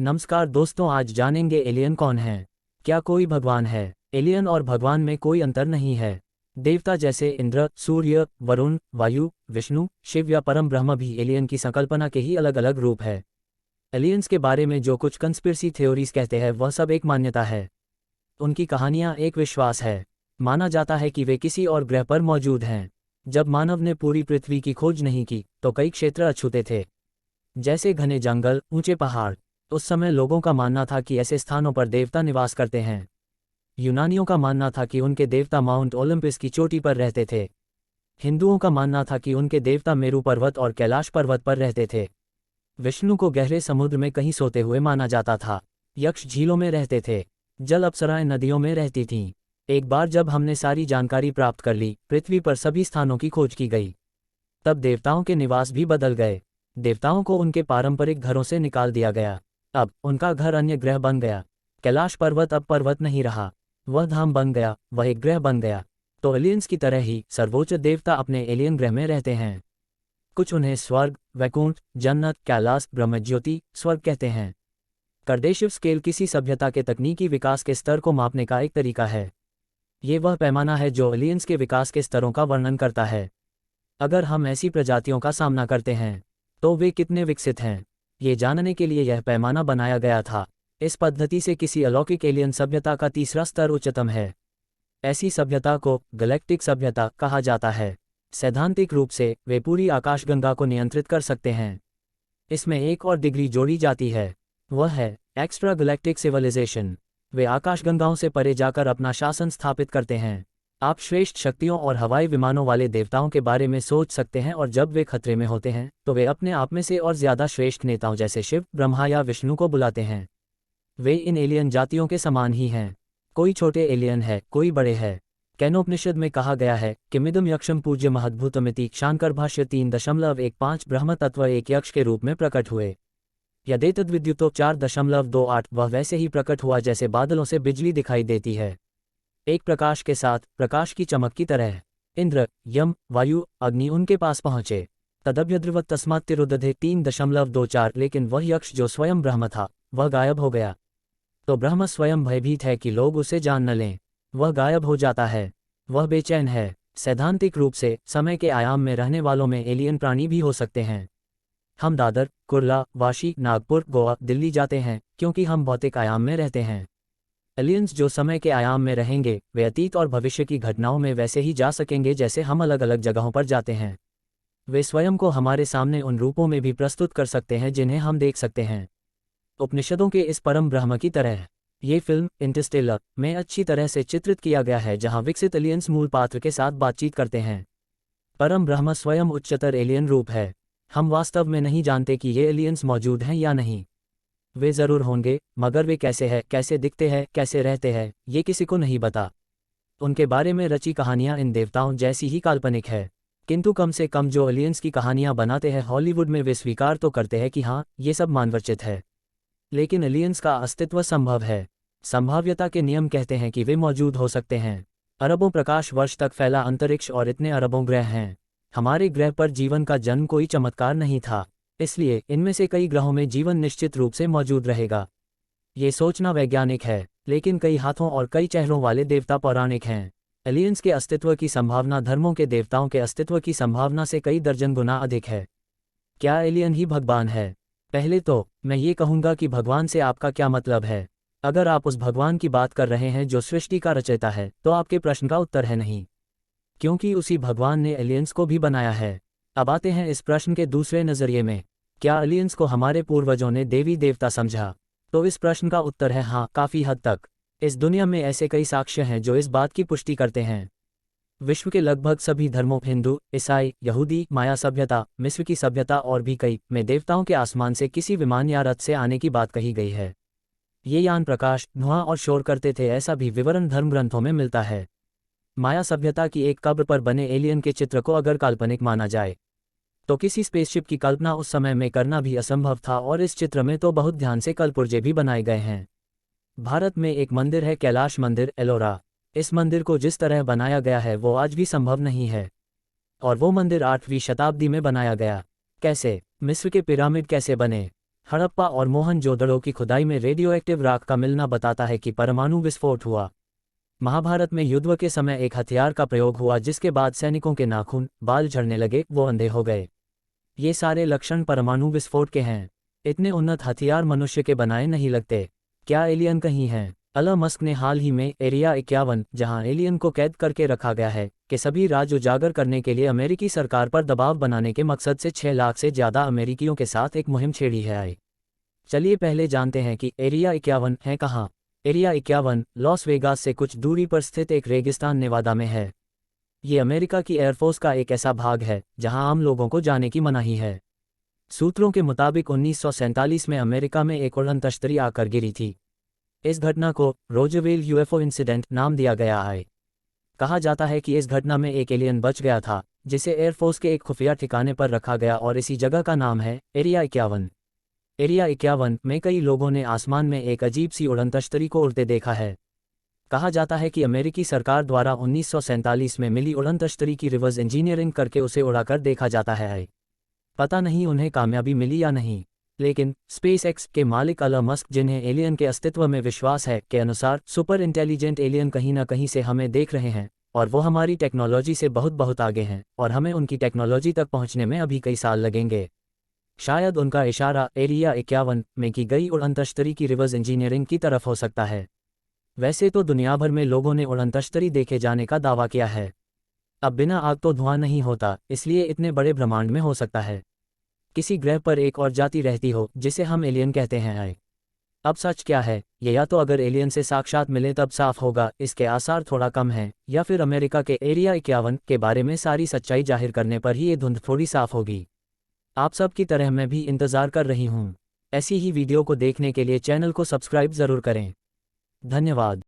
नमस्कार दोस्तों, आज जानेंगे एलियन कौन है। क्या कोई भगवान है? एलियन और भगवान में कोई अंतर नहीं है। देवता जैसे इंद्र, सूर्य, वरुण, वायु, विष्णु, शिव या परम ब्रह्म भी एलियन की संकल्पना के ही अलग अलग रूप है। एलियंस के बारे में जो कुछ कंस्पिरेसी थ्योरीज कहते हैं वह सब एक मान्यता है। उनकी कहानियां एक विश्वास है। माना जाता है कि वे किसी और ग्रह पर मौजूद हैं। जब मानव ने पूरी पृथ्वी की खोज नहीं की तो कई क्षेत्र अछूते थे, जैसे घने जंगल, ऊंचे पहाड़। उस समय लोगों का मानना था कि ऐसे स्थानों पर देवता निवास करते हैं। यूनानियों का मानना था कि उनके देवता माउंट ओलंपस की चोटी पर रहते थे। हिंदुओं का मानना था कि उनके देवता मेरू पर्वत और कैलाश पर्वत पर रहते थे। विष्णु को गहरे समुद्र में कहीं सोते हुए माना जाता था। यक्ष झीलों में रहते थे। जल अप्सराएं नदियों में रहती थीं। एक बार जब हमने सारी जानकारी प्राप्त कर ली, पृथ्वी पर सभी स्थानों की खोज की गई, तब देवताओं के निवास भी बदल गए। देवताओं को उनके पारंपरिक घरों से निकाल दिया गया। अब उनका घर अन्य ग्रह बन गया। कैलाश पर्वत अब पर्वत नहीं रहा, वह धाम बन गया, वह एक ग्रह बन गया। तो एलियंस की तरह ही सर्वोच्च देवता अपने एलियन ग्रह में रहते हैं। कुछ उन्हें स्वर्ग, वैकुंठ, जन्नत, कैलाश, ब्रह्मज्योति, स्वर्ग कहते हैं। कार्डेशिव स्केल किसी सभ्यता के तकनीकी विकास के स्तर को मापने का एक तरीका है। ये वह पैमाना है जो एलियंस के विकास के स्तरों का वर्णन करता है। अगर हम ऐसी प्रजातियों का सामना करते हैं तो वे कितने विकसित हैं, ये जानने के लिए यह पैमाना बनाया गया था। इस पद्धति से किसी अलौकिक एलियन सभ्यता का तीसरा स्तर उच्चतम है। ऐसी सभ्यता को गैलेक्टिक सभ्यता कहा जाता है। सैद्धांतिक रूप से वे पूरी आकाशगंगा को नियंत्रित कर सकते हैं। इसमें एक और डिग्री जोड़ी जाती है, वह है एक्स्ट्रा गैलेक्टिक सिविलाइजेशन। वे आकाशगंगाओं से परे जाकर अपना शासन स्थापित करते हैं। आप श्रेष्ठ शक्तियों और हवाई विमानों वाले देवताओं के बारे में सोच सकते हैं, और जब वे खतरे में होते हैं तो वे अपने आप में से और ज्यादा श्रेष्ठ नेताओं जैसे शिव, ब्रह्मा या विष्णु को बुलाते हैं। वे इन एलियन जातियों के समान ही हैं। कोई छोटे एलियन है, कोई बड़े है। कैनोपनिषद में कहा गया है कि मिदम यक्षम पूज्य महद्भुतमिति शांकर भाष्य 3.15 ब्रह्म तत्व एक यक्ष के रूप में प्रकट हुए। यदेतद्विद्युतो 4.28 वह वैसे ही प्रकट हुआ जैसे बादलों से बिजली दिखाई देती है, एक प्रकाश के साथ, प्रकाश की चमक की तरह। इंद्र, यम, वायु, अग्नि उनके पास पहुंचे। तदभ्यद्रवत तस्मात् तिरुदधे 3.24। लेकिन वह यक्ष जो स्वयं ब्रह्म था वह गायब हो गया। तो ब्रह्म स्वयं भयभीत है कि लोग उसे जान न लें। वह गायब हो जाता है, वह बेचैन है। सैद्धांतिक रूप से समय के आयाम में रहने वालों में एलियन प्राणी भी हो सकते हैं। हम दादर, कुर्ला, वाशी, नागपुर, गोवा, दिल्ली जाते हैं क्योंकि हम भौतिक आयाम में रहते हैं। एलियंस जो समय के आयाम में रहेंगे वे अतीत और भविष्य की घटनाओं में वैसे ही जा सकेंगे जैसे हम अलग अलग जगहों पर जाते हैं। वे स्वयं को हमारे सामने उन रूपों में भी प्रस्तुत कर सकते हैं जिन्हें हम देख सकते हैं, उपनिषदों के इस परम ब्रह्म की तरह। ये फिल्म इंटरस्टेलर में अच्छी तरह से चित्रित किया गया है, जहां विकसित एलियंस मूल पात्र के साथ बातचीत करते हैं। परम ब्रह्म स्वयं उच्चतर एलियन रूप है। हम वास्तव में नहीं जानते कि ये एलियंस मौजूद हैं या नहीं। वे जरूर होंगे, मगर वे कैसे हैं, कैसे दिखते हैं, कैसे रहते हैं, ये किसी को नहीं पता। उनके बारे में रची कहानियां इन देवताओं जैसी ही काल्पनिक है। किंतु कम से कम जो एलियंस की कहानियां बनाते हैं हॉलीवुड में, वे स्वीकार तो करते हैं कि हाँ, ये सब मानवरचित है। लेकिन एलियंस का अस्तित्व संभव है। संभाव्यता के नियम कहते हैं कि वे मौजूद हो सकते हैं। अरबों प्रकाश वर्ष तक फैला अंतरिक्ष और इतने अरबों ग्रह हैं। हमारे ग्रह पर जीवन का जन्म कोई चमत्कार नहीं था, इसलिए इनमें से कई ग्रहों में जीवन निश्चित रूप से मौजूद रहेगा। ये सोचना वैज्ञानिक है, लेकिन कई हाथों और कई चेहरों वाले देवता पौराणिक हैं। एलियंस के अस्तित्व की संभावना धर्मों के देवताओं के अस्तित्व की संभावना से कई दर्जन गुना अधिक है। क्या एलियन ही भगवान है? पहले तो मैं ये कहूँगा कि भगवान से आपका क्या मतलब है। अगर आप उस भगवान की बात कर रहे हैं जो सृष्टि का रचयिता है, तो आपके प्रश्न का उत्तर है नहीं, क्योंकि उसी भगवान ने एलियंस को भी बनाया है। अब आते हैं इस प्रश्न के दूसरे नजरिए में। क्या एलियंस को हमारे पूर्वजों ने देवी देवता समझा? तो इस प्रश्न का उत्तर है हाँ, काफ़ी हद तक। इस दुनिया में ऐसे कई साक्ष्य हैं जो इस बात की पुष्टि करते हैं। विश्व के लगभग सभी धर्मों, हिंदू, ईसाई, यहूदी, माया सभ्यता, मिस्र की सभ्यता और भी कई में देवताओं के आसमान से किसी विमान या रथ से आने की बात कही गई है। ये यान प्रकाश, धुआं और शोर करते थे, ऐसा भी विवरण धर्म ग्रंथों में मिलता है। माया सभ्यता की एक कब्र पर बने एलियन के चित्र को अगर काल्पनिक माना जाए तो किसी स्पेसशिप की कल्पना उस समय में करना भी असंभव था, और इस चित्र में तो बहुत ध्यान से कलपुर्जे भी बनाए गए हैं। भारत में एक मंदिर है, कैलाश मंदिर, एलोरा। इस मंदिर को जिस तरह बनाया गया है वो आज भी संभव नहीं है। और वो मंदिर 8वीं शताब्दी में बनाया गया। कैसे? मिस्र के पिरामिड कैसे बने? हड़प्पा और मोहनजोदड़ो की खुदाई में रेडियोएक्टिव राख का मिलना बताता है कि परमाणु विस्फोट हुआ। महाभारत में युद्ध के समय एक हथियार का प्रयोग हुआ जिसके बाद सैनिकों के नाखून, बाल झड़ने लगे, वो अंधे हो गए। ये सारे लक्षण परमाणु विस्फोट के हैं। इतने उन्नत हथियार मनुष्य के बनाए नहीं लगते। क्या एलियन कहीं हैं? एलन मस्क ने हाल ही में एरिया 51, जहां एलियन को कैद करके रखा गया है, के सभी राज उजागर करने के लिए अमेरिकी सरकार पर दबाव बनाने के मकसद से 6 लाख से ज़्यादा अमेरिकियों के साथ एक मुहिम छेड़ी है। चलिए पहले जानते हैं कि एरिया 51 है कहाँ। एरिया 51 लॉस वेगास से कुछ दूरी पर स्थित एक रेगिस्तान नेवादा में है। ये अमेरिका की एयरफोर्स का एक ऐसा भाग है जहां आम लोगों को जाने की मनाही है। सूत्रों के मुताबिक 1947 में अमेरिका में एक उड़न तश्तरी आकर गिरी थी। इस घटना को रोजरवेल यूएफओ इंसिडेंट नाम दिया गया है। कहा जाता है कि इस घटना में एक एलियन बच गया था जिसे एयरफोर्स के एक खुफिया ठिकाने पर रखा गया और इसी जगह का नाम है एरिया 51। एरिया 51 में कई लोगों ने आसमान में एक अजीब सी उड़न तश्तरी को उड़ते देखा है। कहा जाता है कि अमेरिकी सरकार द्वारा 1947 में मिली उड़न तश्तरी की रिवर्स इंजीनियरिंग करके उसे उड़ाकर देखा जाता है। पता नहीं उन्हें कामयाबी मिली या नहीं, लेकिन स्पेसएक्स के मालिक एलन मस्क, जिन्हें एलियन के अस्तित्व में विश्वास है, के अनुसार सुपर इंटेलिजेंट एलियन कहीं ना कहीं से हमें देख रहे हैं और वो हमारी टेक्नोलॉजी से बहुत बहुत आगे हैं और हमें उनकी टेक्नोलॉजी तक पहुंचने में अभी कई साल लगेंगे। शायद उनका इशारा एरिया 51 में की गई उड़न तश्तरी की रिवर्स इंजीनियरिंग की तरफ हो सकता है। वैसे तो दुनिया भर में लोगों ने उड़न तश्तरी देखे जाने का दावा किया है। अब बिना आग तो धुआं नहीं होता, इसलिए इतने बड़े ब्रह्मांड में हो सकता है किसी ग्रह पर एक और जाति रहती हो जिसे हम एलियन कहते हैं। अब सच क्या है, ये या तो अगर एलियन से साक्षात मिले तब साफ होगा, इसके आसार थोड़ा कम हैं, या फिर अमेरिका के एरिया 51 के बारे में सारी सच्चाई जाहिर करने पर ही ये धुंध थोड़ी साफ होगी। आप सब की तरह मैं भी इंतज़ार कर रही हूँ। ऐसी ही वीडियो को देखने के लिए चैनल को सब्सक्राइब ज़रूर करें। धन्यवाद।